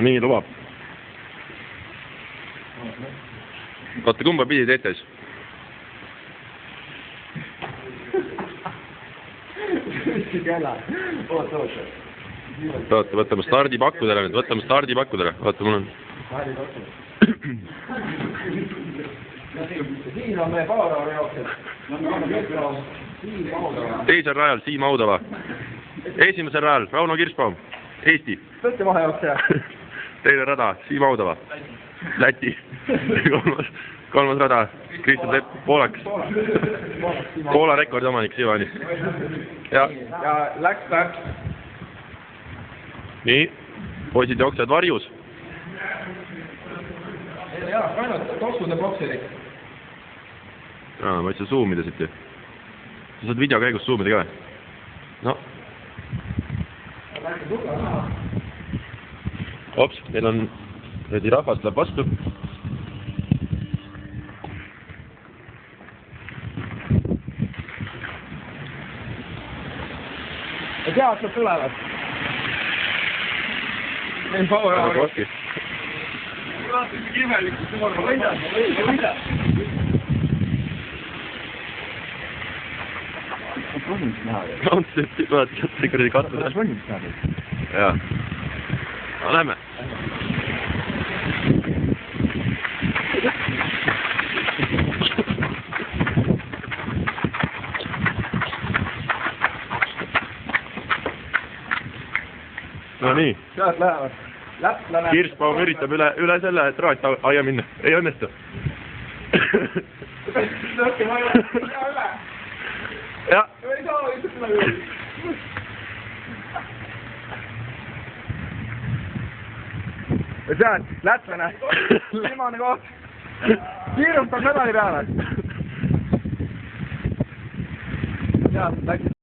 nii lubab. Oota, kumba pidi teete siis? Oota, võtame stardipakkudele nüüd, Oota, mul on... Siin on meie Paaraare jooksed. Teisel rajal Siim Audava. Esimesel rajal Rauno Kirsbaum, Eesti. Võtte maha jookseja. Teine rada Siim Audava, Läti. Kolmas rada Kristjan Sepp, Poolak. Poola rekordi omanik Sivani. Ja läks start. Nii, poisid jooksevad varjus. Jaa, ainult tossude bokserid. Ma ütlen zoomida siit ju. Sa saad video käigus zoomida ka või? No. Ops, meil on rahvast läheb vastu. Ja tead, nad tulevad. Meil Paaraare jooksed. Vaata, kui imelikku suur võida. Ronnist näha. Raundselt, vaata, sealt kuradi kattuda. Ronnist näha. Jaa. No lähme. No nii. Sealt lähevad. Lätlane. Kirsbaum üritab üle selle traattaia minna. Ei õnnestu. Lõhke ma ei üle. Jah. Ei saa, lihtsalt üle üle. Ja sealt, lätlane. Viimane koht. Kiirustab medali peale. Sealt läks.